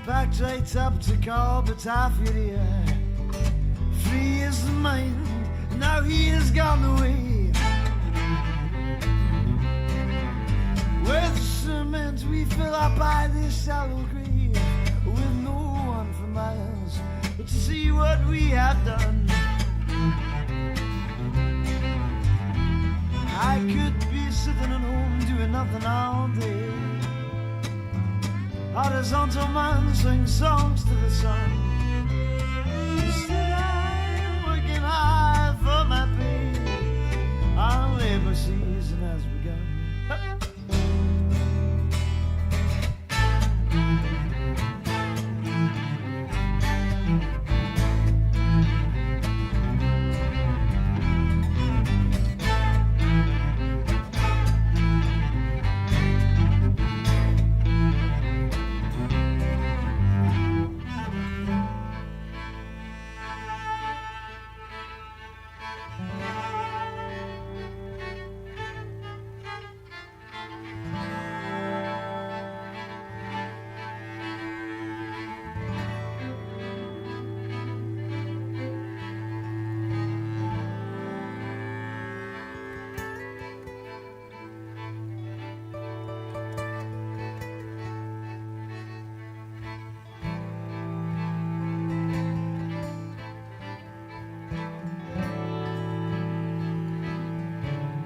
Packed right up to Corbett half your ear. Free is mine, now he has gone away. With cement we fill up by this shallow grave, with no one for miles but to see what we have done. I could be sitting at home doing nothing all day. Horizontal man sings songs to the sun. Instead I'm working hard for my pay. Our labor season has begun.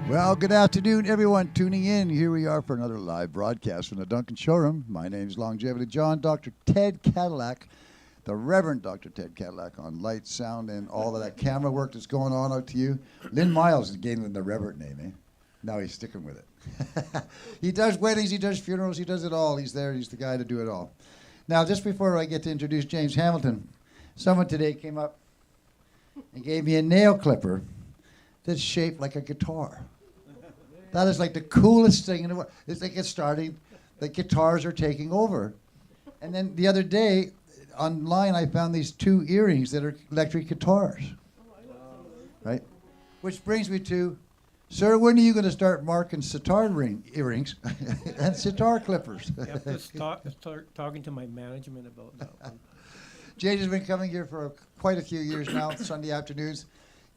Well, good afternoon, everyone tuning in. Here we are for another live broadcast from the Duncan Showroom. My name's Longevity John, Dr. Ted Cadillac, the Reverend Dr. Ted Cadillac on light, sound, and all of that camera work that's going on out to you. Lynn Miles gave him the Reverend name, eh? Now he's sticking with it. He does weddings, he does funerals, he does it all. He's there, he's the guy to do it all. Now, just before I get to introduce James Hamilton, someone today came up and gave me a nail clipper that's shaped like a guitar. That is like the coolest thing in the world. It's like it's starting, the guitars are taking over. And then the other day, online, I found these two earrings that are electric guitars. Right? Which brings me to, sir, when are you going to start marking sitar earrings and sitar clippers? I have to start talking to my management about that one. James has been coming here for quite a few years now, Sunday afternoons.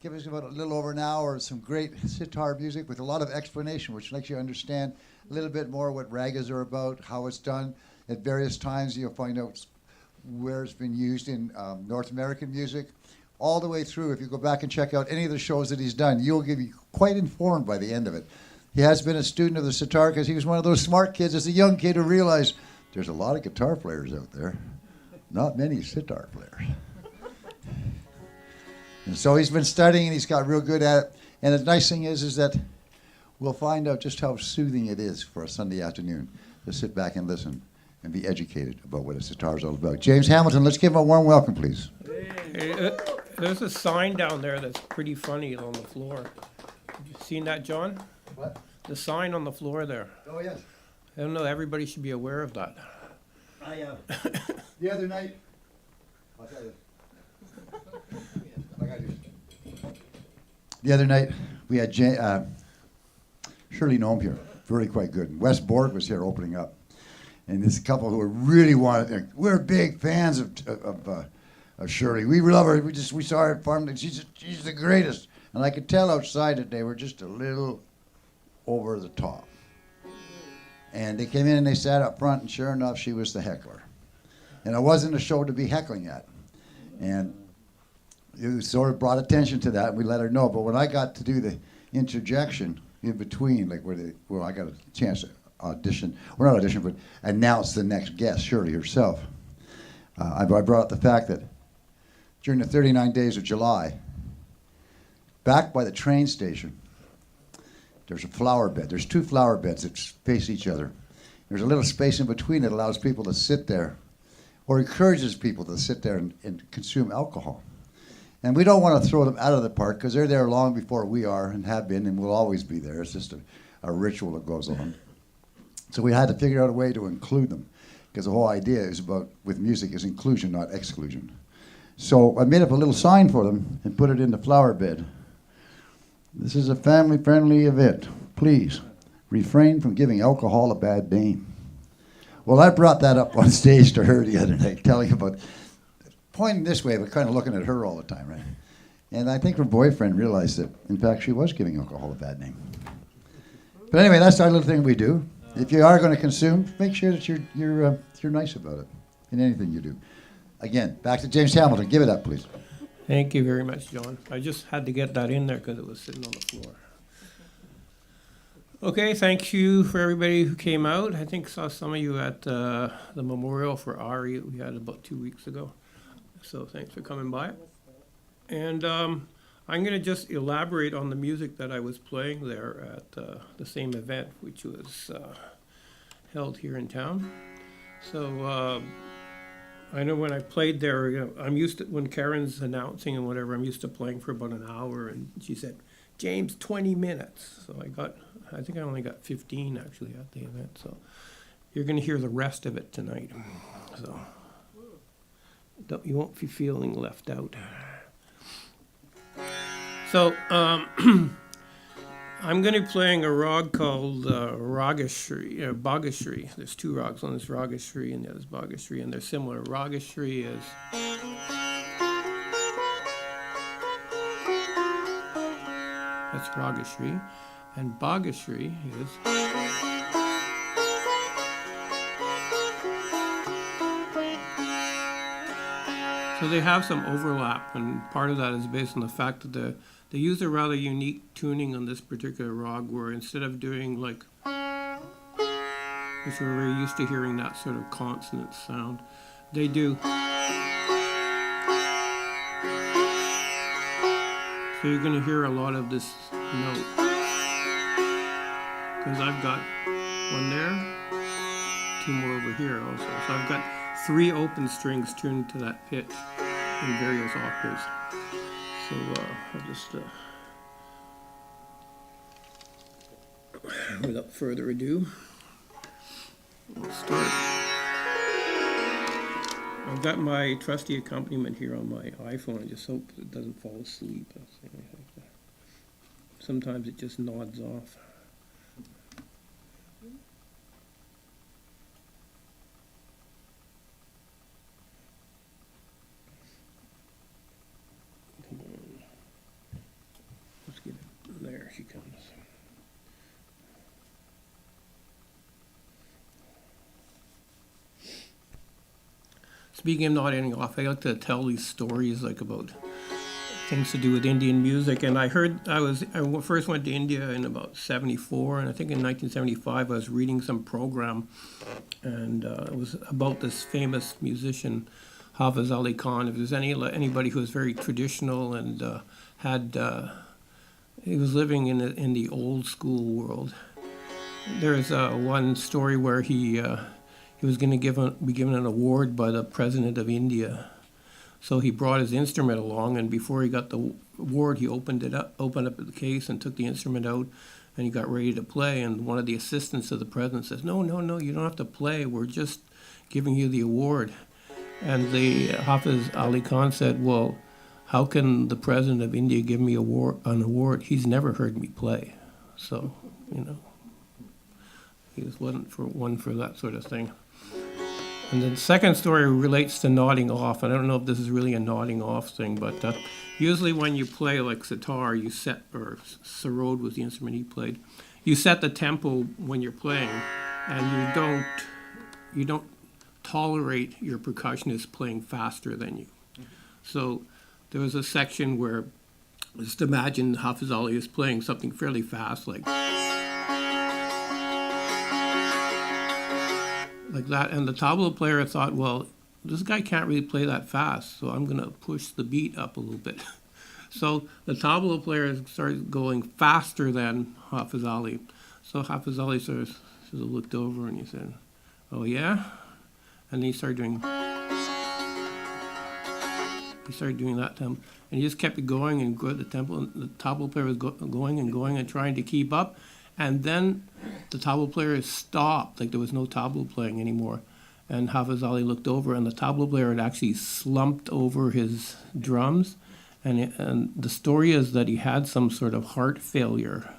Give us about a little over an hour of some great sitar music with a lot of explanation, which makes you understand a little bit more what ragas are about, how it's done. At various times, you'll find out where it's been used in North American music. All the way through, if you go back and check out any of the shows that he's done, you'll be quite informed by the end of it. He has been a student of the sitar because he was one of those smart kids as a young kid who realized there's a lot of guitar players out there, not many sitar players. And so he's been studying and he's got real good at it. And the nice thing is that we'll find out just how soothing it is for a Sunday afternoon to sit back and listen and be educated about what a sitar is all about. James Hamilton, let's give him a warm welcome, please. Hey, there's a sign down there that's pretty funny on the floor. Have you seen that, John? What? The sign on the floor there. Oh, yes. I don't know, everybody should be aware of that. The other night, I'll tell you. The other night, we had Shirley Nome here, really quite good. And Wes Borg was here opening up. And this couple who really wanted, we're big fans of Shirley. We love her. We saw her at farm. She's the greatest. And I could tell outside that they were just a little over the top. And they came in and they sat up front, and sure enough, she was the heckler. And it wasn't a show to be heckling at. And it sort of brought attention to that, and we let her know. But when I got to do the interjection in between, like where I got a chance to audition, or not audition, but announce the next guest, Shirley herself, I brought up the fact that during the 39 days of July, back by the train station, there's a flower bed. There's two flower beds that face each other. There's a little space in between that allows people to sit there, or encourages people to sit there and consume alcohol. And we don't want to throw them out of the park because they're there long before we are and have been and will always be there. It's just a ritual that goes on. So we had to figure out a way to include them because the whole idea is about, with music, is inclusion, not exclusion. So I made up a little sign for them and put it in the flower bed. This is a family-friendly event. Please refrain from giving alcohol a bad name. Well, I brought that up on stage to her the other night, telling about pointing this way, but kind of looking at her all the time, right? And I think her boyfriend realized that, in fact, she was giving alcohol a bad name. But anyway, that's our little thing we do. If you are going to consume, make sure that you're nice about it in anything you do. Again, back to James Hamilton. Give it up, please. Thank you very much, John. I just had to get that in there because it was sitting on the floor. Okay, thank you for everybody who came out. I think saw some of you at the memorial for Ari we had about 2 weeks ago. So thanks for coming by. And I'm going to just elaborate on the music that I was playing there at the same event, which was held here in town. So I know when I played there, you know, I'm used to, when Karen's announcing and whatever, I'm used to playing for about an hour. And she said, James, 20 minutes. So I think I only got 15 actually at the event. So you're going to hear the rest of it tonight. So you won't be feeling left out. So I'm going to be playing a rag called Bhagashri. There's two rags. One is Ragashri and the other is Bhagashri, and they're similar. Ragashri is that's Ragashri, and Bhagashri is so they have some overlap, and part of that is based on the fact that they use a rather unique tuning on this particular rag, where instead of doing like, which we're very used to hearing that sort of consonant sound, they do. So you're going to hear a lot of this note, because I've got one there, two more over here also. So I've got 3 open strings tuned to that pitch in various octaves. So I'll just, without further ado, we'll start. I've got my trusty accompaniment here on my iPhone. I just hope it doesn't fall asleep. Sometimes it just nods off. There she comes. Speaking of nodding off, I like to tell these stories like about things to do with Indian music. And I first went to India in about 74, and I think in 1975 I was reading some program, and it was about this famous musician, Hafiz Ali Khan. If there's anybody who was very traditional and he was living in the old school world. There's one story where he was going to be given an award by the president of India. So he brought his instrument along, and before he got the award, he opened up the case and took the instrument out, and he got ready to play. And one of the assistants of the president says, "No, you don't have to play. We're just giving you the award." And the Hafiz Ali Khan said, "Well, how can the president of India give me an award? He's never heard me play." So, he wasn't one for that sort of thing. And the second story relates to nodding off. I don't know if this is really a nodding off thing, but usually when you play like sitar, or sarod was the instrument he played, you set the tempo when you're playing, and you don't tolerate your percussionist playing faster than you. So there was a section where, just imagine Hafiz Ali is playing something fairly fast, like that, and the tabla player thought, well, this guy can't really play that fast, so I'm going to push the beat up a little bit. So the tabla player started going faster than Hafiz Ali. So Hafiz Ali sort of looked over and he said, "Oh yeah?" And he started doing that to him, and he just kept it going and the tabla player was going and trying to keep up. And then the tabla player stopped, like there was no tabla playing anymore. And Hafiz Ali looked over, and the tabla player had actually slumped over his drums. And the story is that he had some sort of heart failure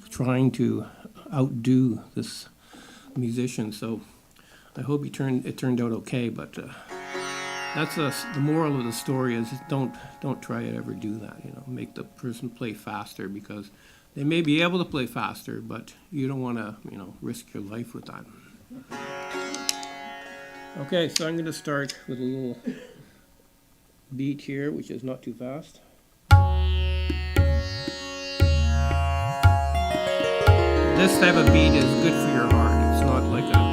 trying to outdo this musician. So I hope it turned out okay, but that's the moral of the story is don't try to ever do that. You know, make the person play faster because they may be able to play faster, but you don't want to, you know, risk your life with that. Okay, so I'm going to start with a little beat here, which is not too fast. This type of beat is good for your heart. It's not like a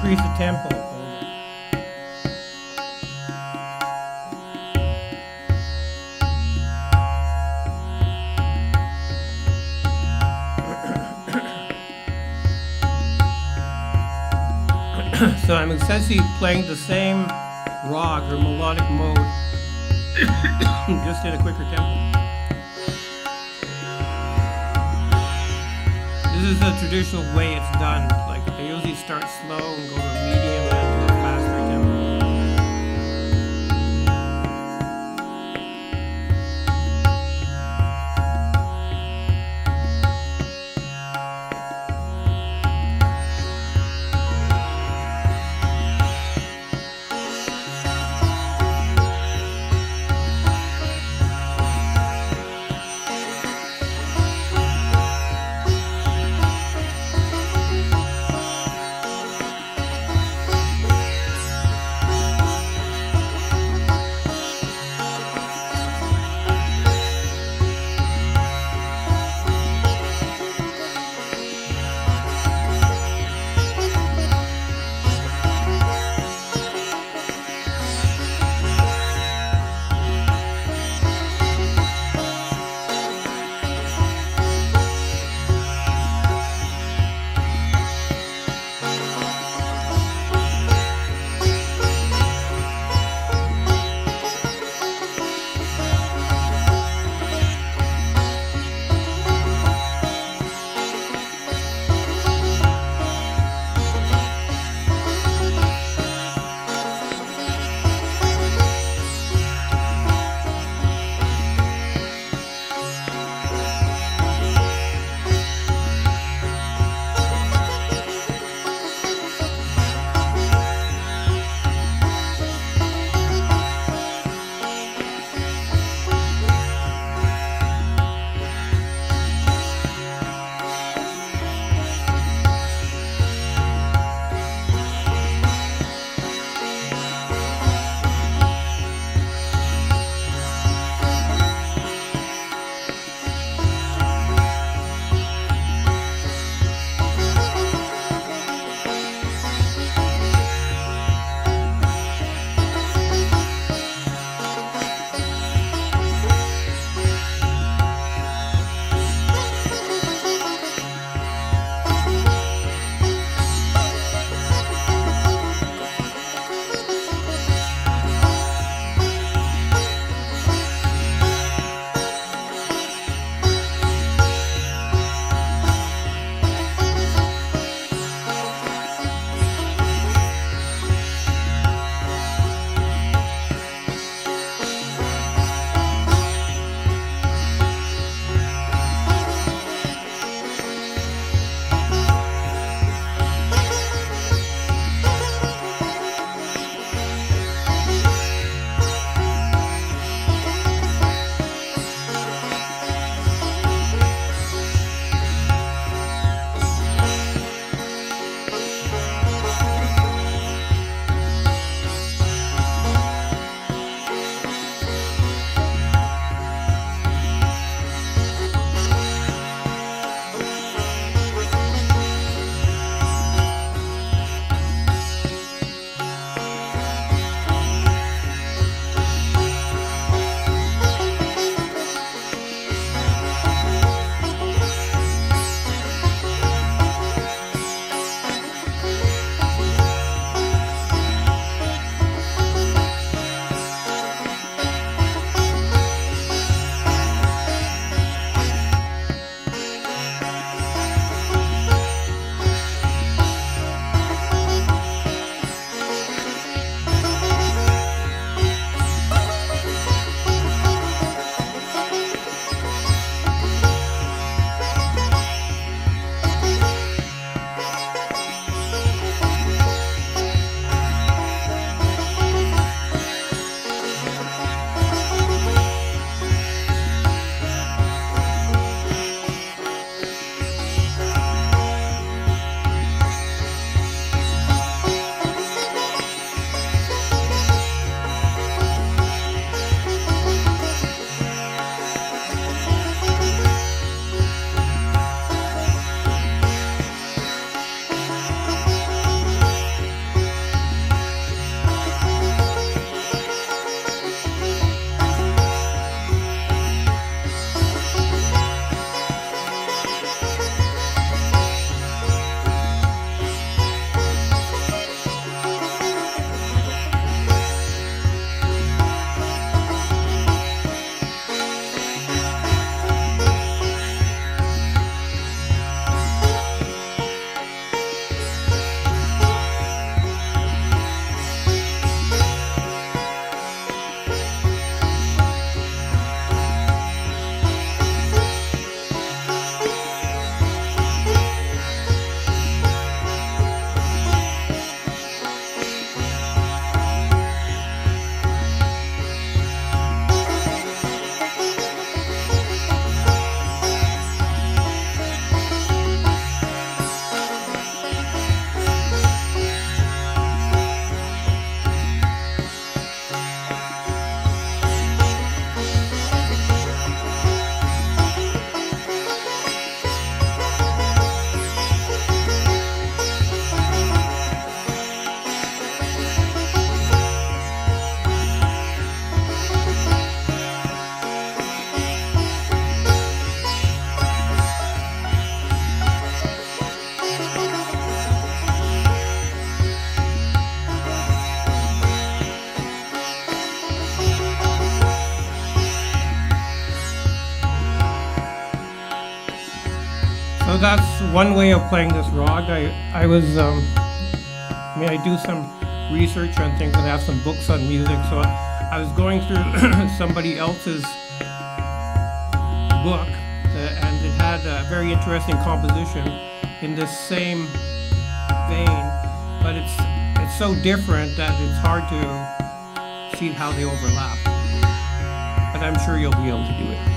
increase the tempo. So I'm essentially playing the same rock or melodic mode, just in a quicker tempo. This is the traditional way it's done. Like they usually start slow and go to a medium and to a faster tempo. So that's one way of playing this rag. I do some research on things and have some books on music. So I was going through somebody else's book, and it had a very interesting composition in this same vein, but it's so different that it's hard to see how they overlap. But I'm sure you'll be able to do it.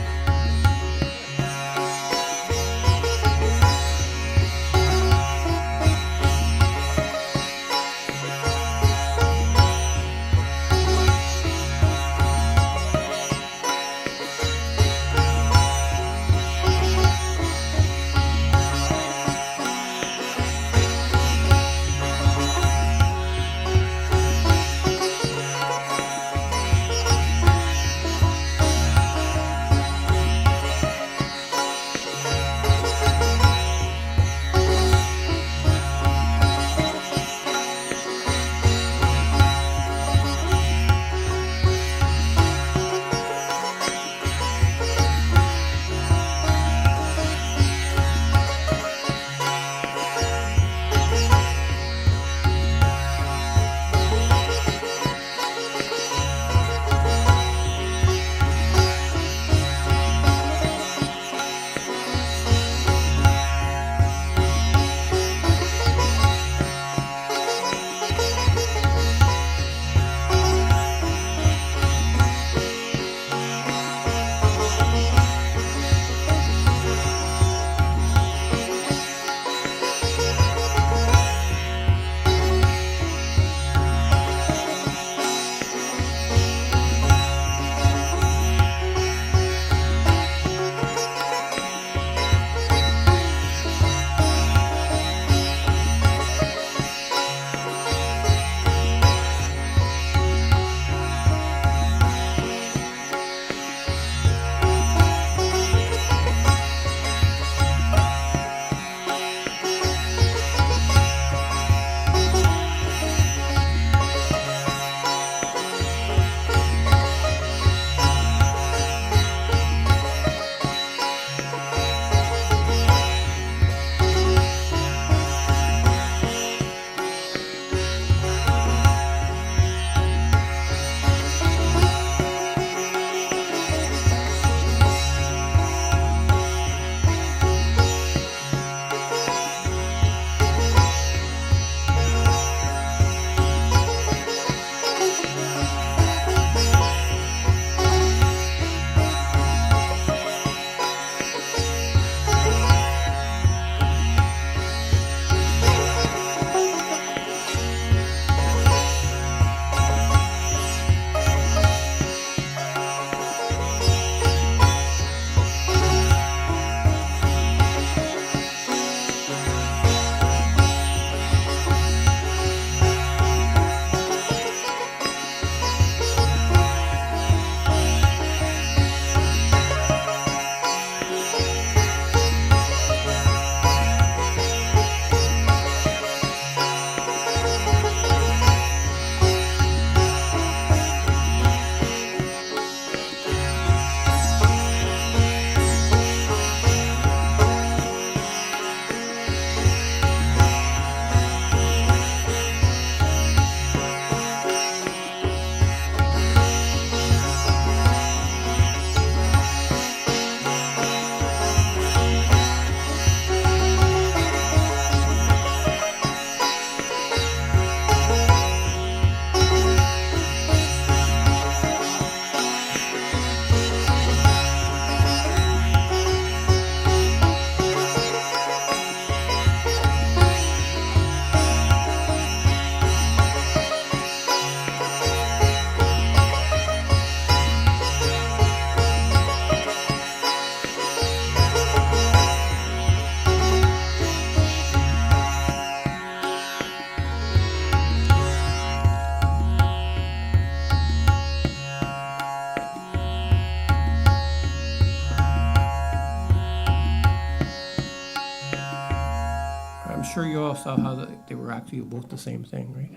sure you all saw how they were actually both the same thing, right?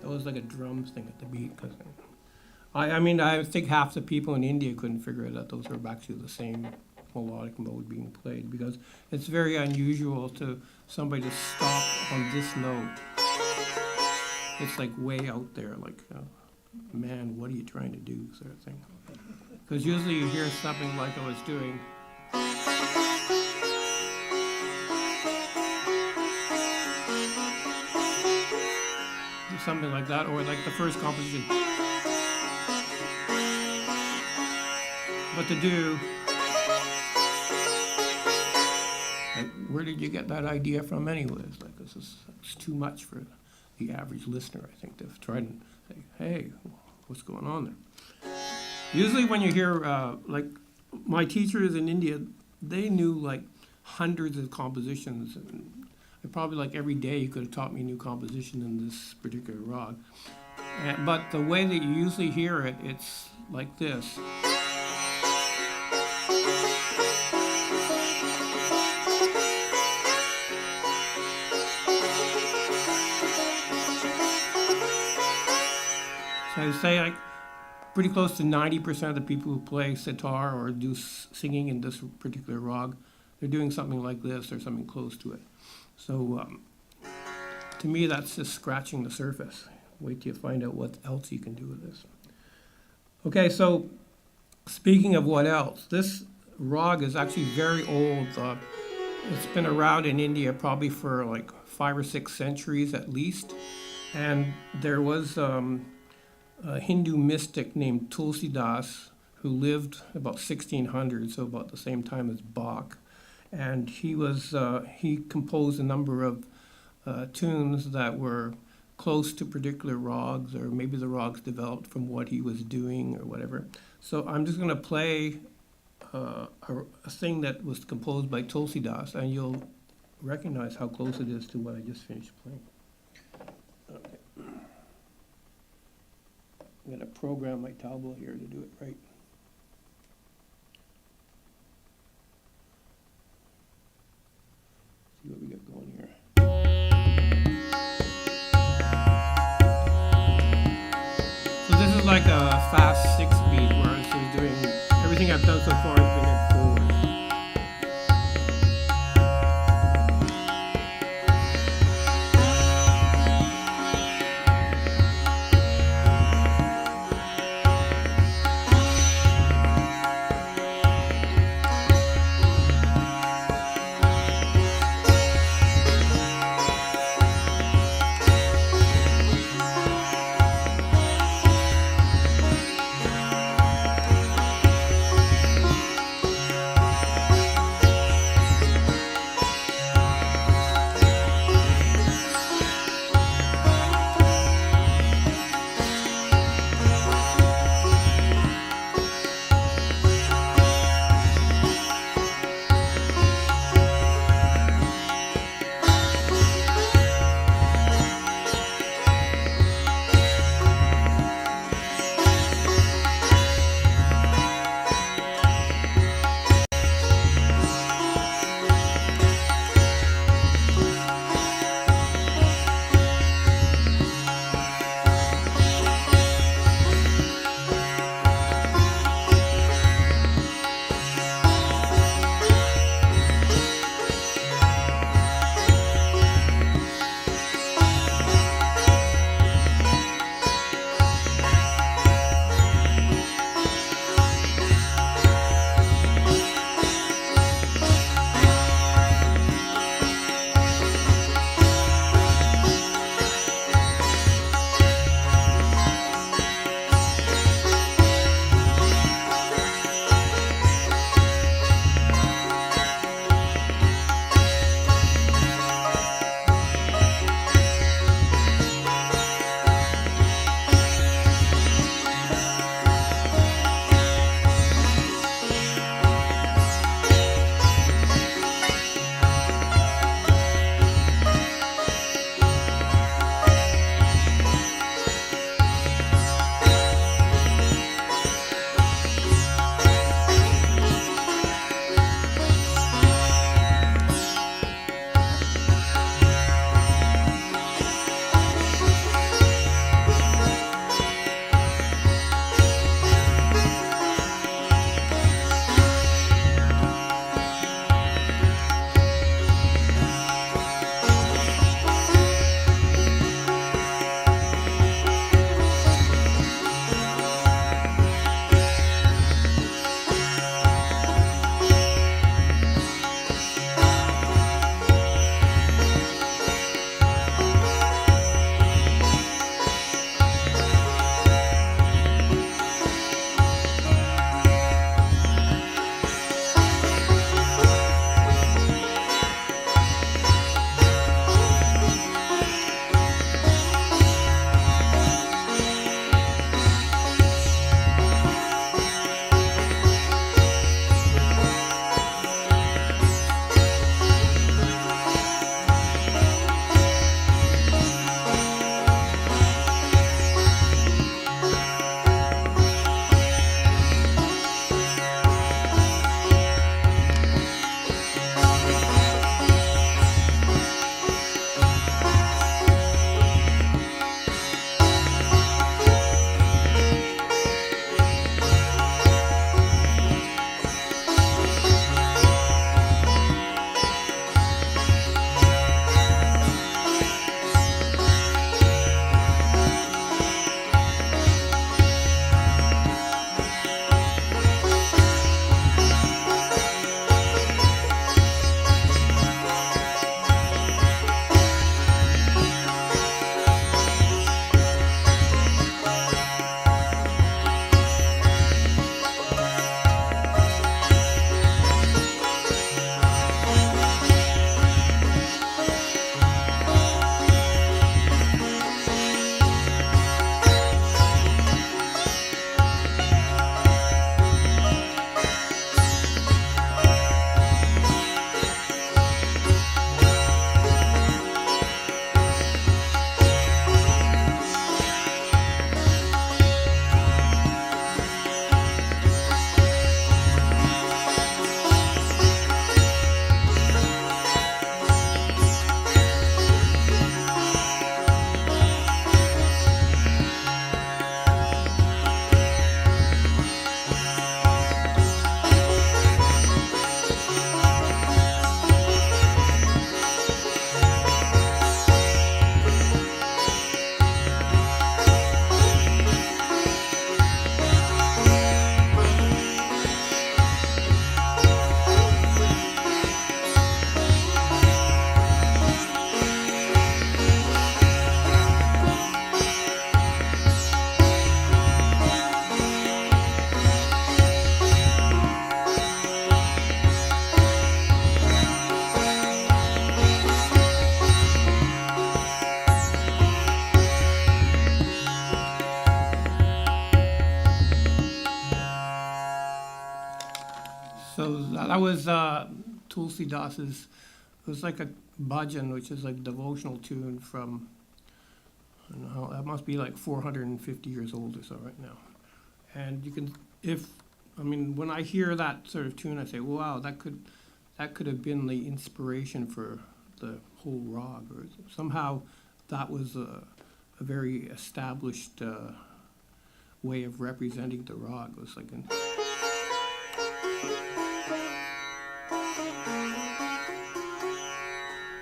That was like a drums thing at the beat. Cause I mean, I think half the people in India couldn't figure out that those were actually the same melodic mode being played, because it's very unusual to somebody to stop on this note. It's like way out there, like, man, what are you trying to do, sort of thing. Because usually you hear something like I was doing. Something like that, or like the first composition. But to do, like, where did you get that idea from anyways? Like, it's too much for the average listener, I think, to try and say, hey, what's going on there? Usually when you hear, like, my teachers in India, they knew like hundreds of compositions, and probably like every day you could have taught me a new composition in this particular rag. But the way that you usually hear it, it's like this. So I say like pretty close to 90% of the people who play sitar or do singing in this particular rag, they're doing something like this or something close to it. So to me, that's just scratching the surface. Wait till you find out what else you can do with this. Okay, so speaking of what else, this rag is actually very old. It's been around in India probably for like 5 or 6 centuries at least. And there was a Hindu mystic named Tulsidas who lived about 1600, so about the same time as Bach. And he composed a number of tunes that were close to particular rags, or maybe the rags developed from what he was doing or whatever. So I'm just going to play a thing that was composed by Tulsidas, and you'll recognize how close it is to what I just finished playing. Okay. I'm going to program my tabla here to do it right. See what we got going here. So this is like a fast 6-beat where I'm just doing everything I've done so far has been in 4s. was Tulsi Das's, it was like a bhajan, which is like devotional tune from, I don't know, that must be like 450 years old or so right now. And you can, when I hear that sort of tune, I say, wow, that could have been the inspiration for the whole rag, or somehow that was a very established way of representing the rag. It was like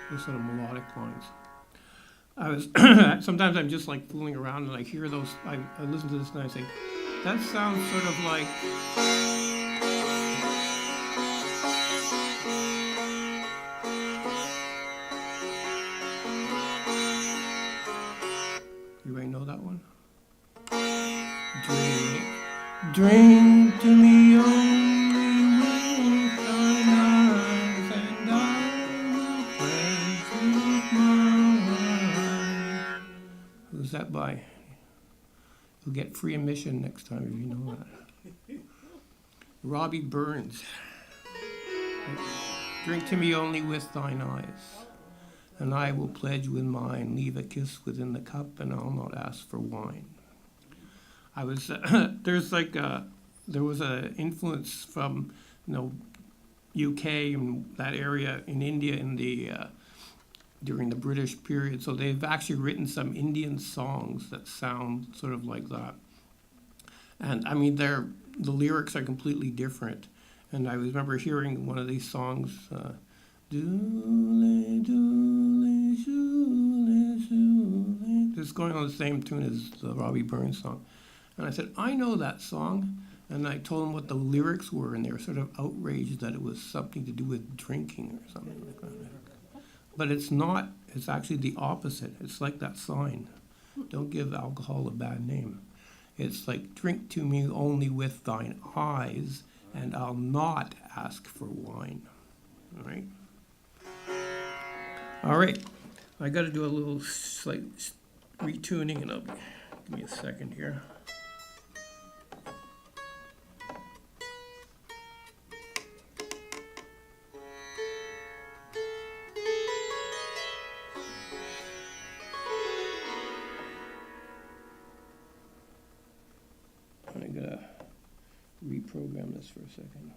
those sort of melodic lines. I was sometimes I'm just like fooling around and I hear those. I listen to this and I say, that sounds sort of like. You may know that one. Drink to me only with thine eyes, and I will pledge with my wine. Who's that by? You'll get free admission next time if you know that. Robbie Burns. Drink to me only with thine eyes, and I will pledge with mine. Leave a kiss within the cup, and I'll not ask for wine. I was there was a influence from UK and that area in India in the during the British period. So they've actually written some Indian songs that sound sort of like that. And I mean, the lyrics are completely different. And I remember hearing one of these songs, Doole, doole, shoole, shoole. It's going on the same tune as the Robbie Burns song. And I said, I know that song. And I told them what the lyrics were, and they were sort of outraged that it was something to do with drinking or something like that. But it's not. It's actually the opposite. It's like that sign. Don't give alcohol a bad name. It's like, drink to me only with thine eyes, and I'll not ask for wine. All right? All right. I got to do a little slight retuning, and give me a second here. I'm going to reprogram this for a second.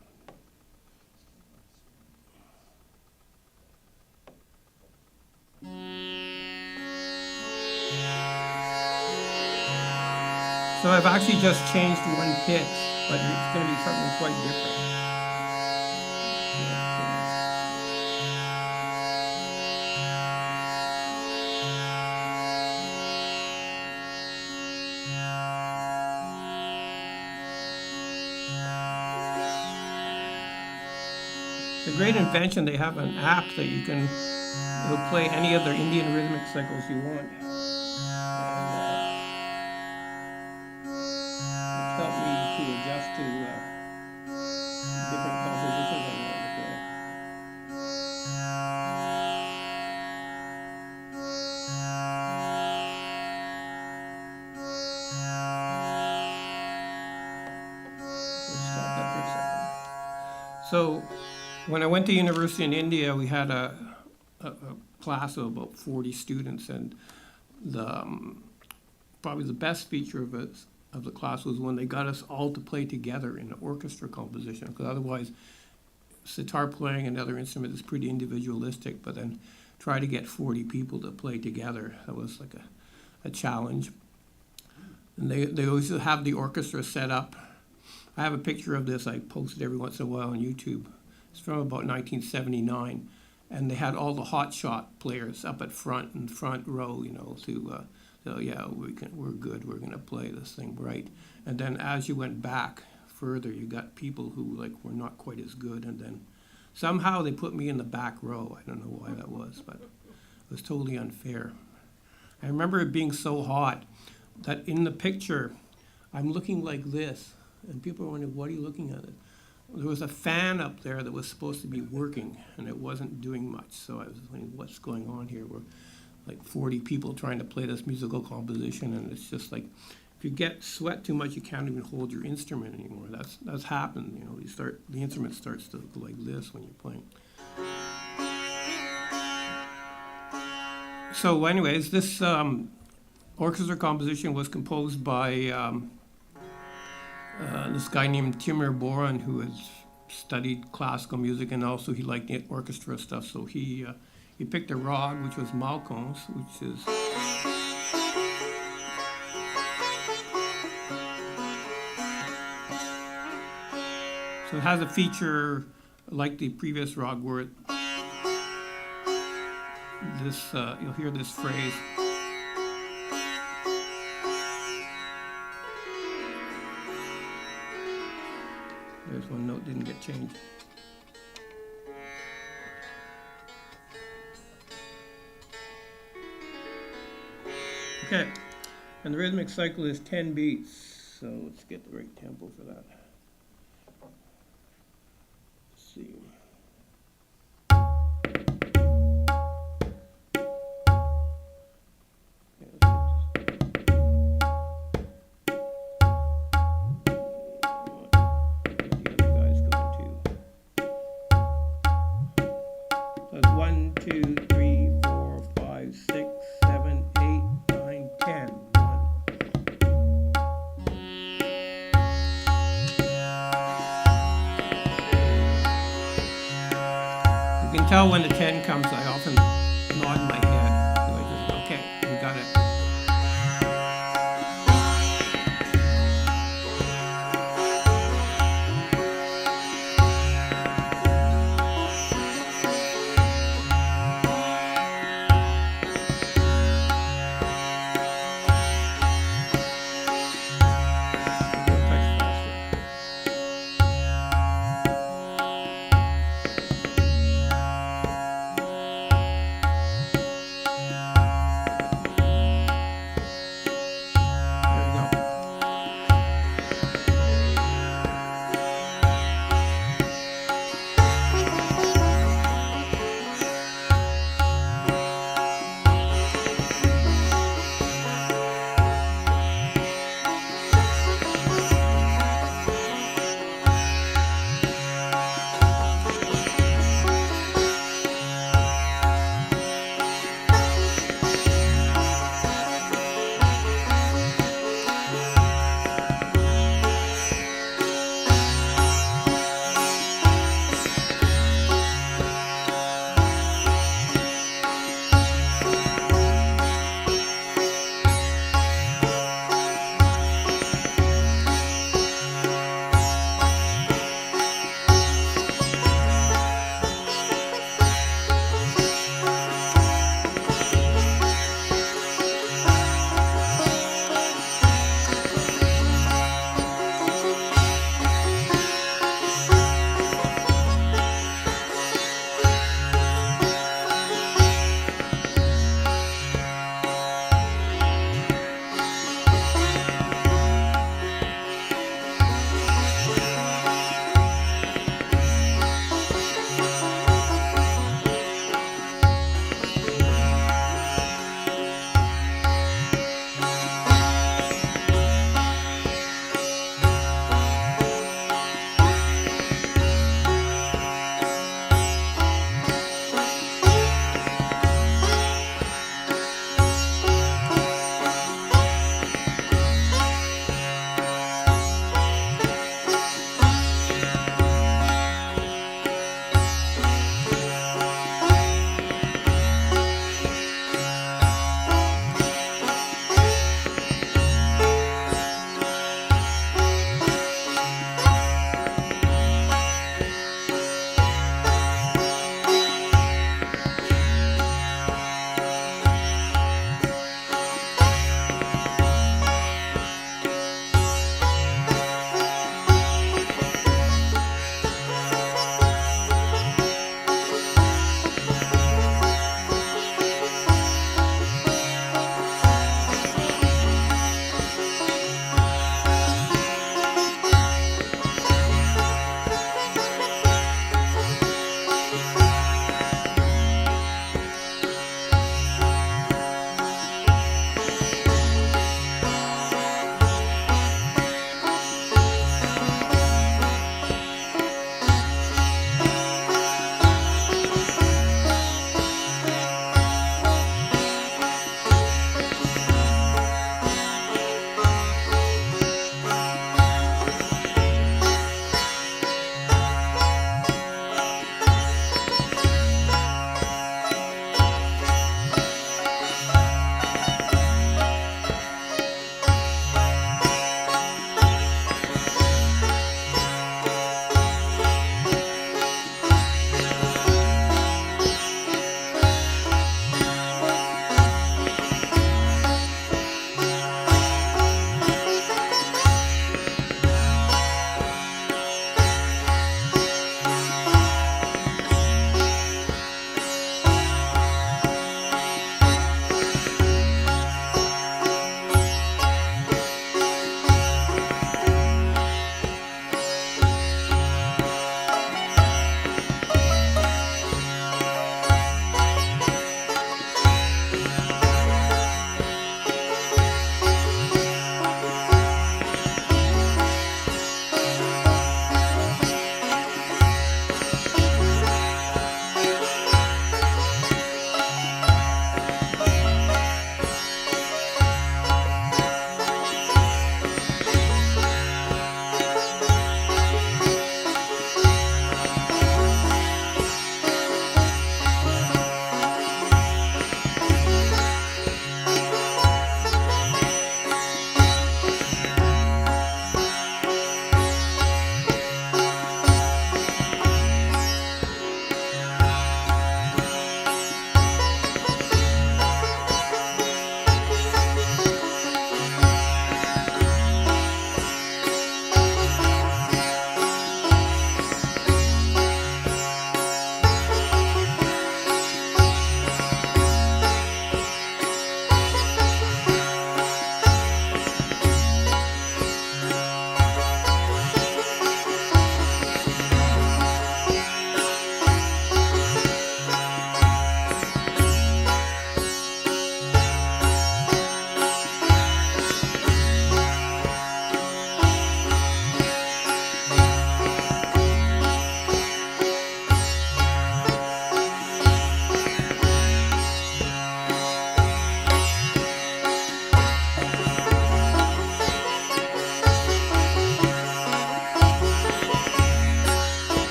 So I've actually just changed one pitch, but it's going to be something quite different. It's a great invention. They have an app that it'll play any of their Indian rhythmic cycles you want. It's helped me to adjust to different compositions I want to play. Let's stop that for a second. So, when I went to university in India, we had a class of about 40 students, and probably the best feature of the class was when they got us all to play together in an orchestra composition, because otherwise sitar playing and other instruments is pretty individualistic, but then try to get 40 people to play together, that was like a challenge. And they always have the orchestra set up. I have a picture of this I post it every once in a while on YouTube. It's from about 1979, and they had all the hotshot players up at front row, so yeah, we're good, we're gonna play this thing right. And then as you went back further, you got people who were not quite as good, and then somehow they put me in the back row. I don't know why that was, but it was totally unfair. I remember it being so hot that in the picture, I'm looking like this, and people were wondering, what are you looking at? There was a fan up there that was supposed to be working, and it wasn't doing much. So I was thinking, what's going on here? We're like 40 people trying to play this musical composition, and it's just like if you get sweat too much, you can't even hold your instrument anymore. That's happened. You know, the instrument starts to go like this when you're playing. So, anyways, this orchestra composition was composed by this guy named Timur Boran, who has studied classical music, and also he liked the orchestra stuff. So he picked a rag, which was Malkons, which is. So it has a feature like the previous rag where you'll hear this phrase. There's one note didn't get changed. Okay, and the rhythmic cycle is 10 beats, so let's get the right tempo for that. Let's see. Tell when the 10 comes, I often nod my head. So I just, okay, we got it.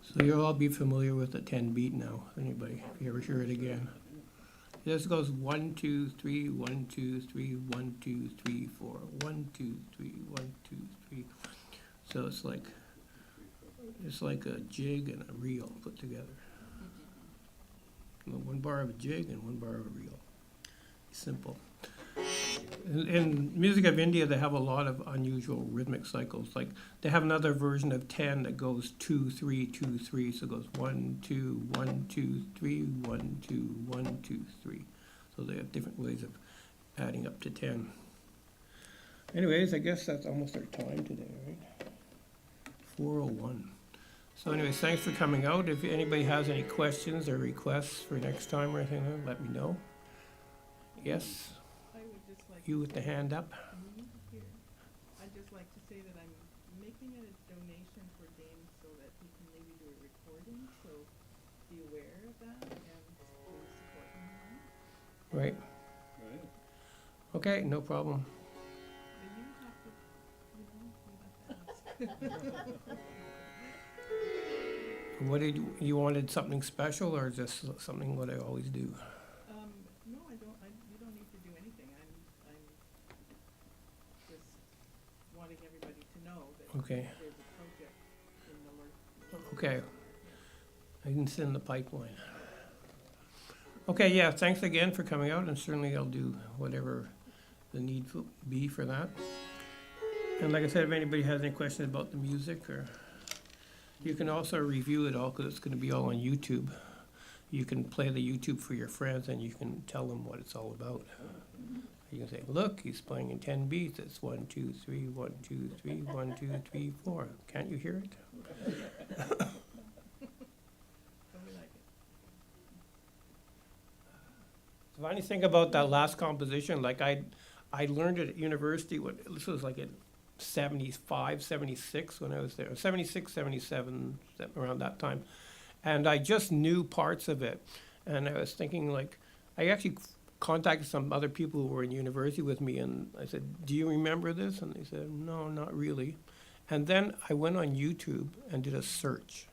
So you'll all be familiar with the 10 beat now, anybody, if you ever hear it again. This goes 1, 2, 3, 1, 2, 3, 1, 2, 3, 4, 1, 2, 3, 1, 2, 3. So it's like a jig and a reel put together. Well, one bar of a jig and one bar of a reel. Simple. In music of India, they have a lot of unusual rhythmic cycles. Like they have another version of 10 that goes 2, 3, 2, 3. So it goes 1, 2, 1, 2, 3, 1, 2, 1, 2, 3. So they have different ways of adding up to 10. Anyways, I guess that's almost our time today, right? 4:01. So anyways, thanks for coming out. If anybody has any questions or requests for next time or anything, let me know. Yes? I would just like. You with the hand up? Here. I'd just like to say that I'm making it a donation for games so that he can maybe do a recording, so be aware of that and please support him on it. Right. Okay, no problem. But you have to, you have to ask. What did you wanted something special or just something what I always do? No, I don't, you don't need to do anything. I'm just wanting everybody to know that Okay. there's a project in the works. Okay. I can send the pipeline. Okay, yeah, thanks again for coming out, and certainly I'll do whatever the need be for that. And like I said, if anybody has any questions about the music, or you can also review it all, because it's going to be all on YouTube. You can play the YouTube for your friends, and you can tell them what it's all about. You can say, look, he's playing in 10 beats. It's 1, 2, 3, 1, 2, 3, 1, 2, 3, 4. Can't you hear it? So we like it. The funny thing about that last composition, like I learned it at university, this was like in 75, 76 when I was there, 76, 77, around that time. And I just knew parts of it. And I was thinking, like, I actually contacted some other people who were in university with me, and I said, do you remember this? And they said, no, not really. And then I went on YouTube and did a search.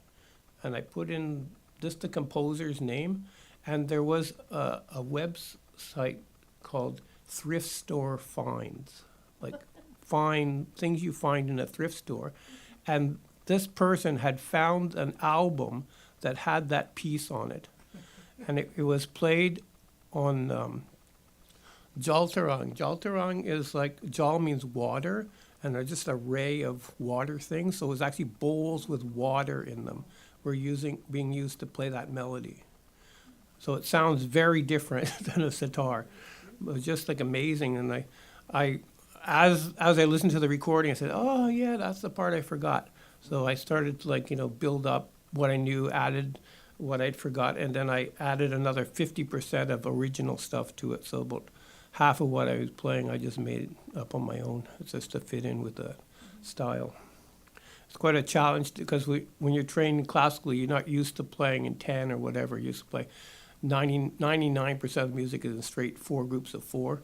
And I put in just the composer's name, and there was a website called Thrift Store Finds, like find things you find in a thrift store. And this person had found an album that had that piece on it. And it was played on Jaltarang. Jaltarang is like, Jal means water, and they're just an array of water things. So it was actually bowls with water in them were being used to play that melody. So it sounds very different than a sitar. It was just like amazing. And as I listened to the recording, I said, oh yeah, that's the part I forgot. So I started to build up what I knew, added what I'd forgot, and then I added another 50% of original stuff to it. So about half of what I was playing, I just made it up on my own, just to fit in with the style. It's quite a challenge because when you're trained classically, you're not used to playing in 10 or whatever. You're used to play 99% of music is in straight 4 groups of 4.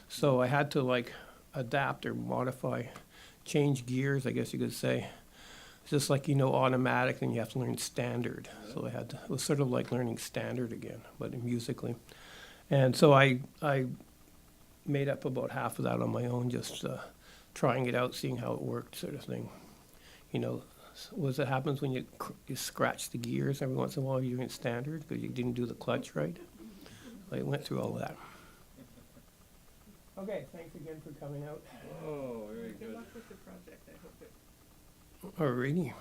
So I had to adapt or modify, change gears, I guess you could say. It's just like automatic, and you have to learn standard. So it was sort of like learning standard again, but musically. And so I made up about half of that on my own, just trying it out, seeing how it worked, sort of thing. What happens when you scratch the gears every once in a while, you're in standard because you didn't do the clutch right. I went through all of that. Okay, thanks again for coming out. Oh, very Good good. luck with the project. I hope it Alrighty.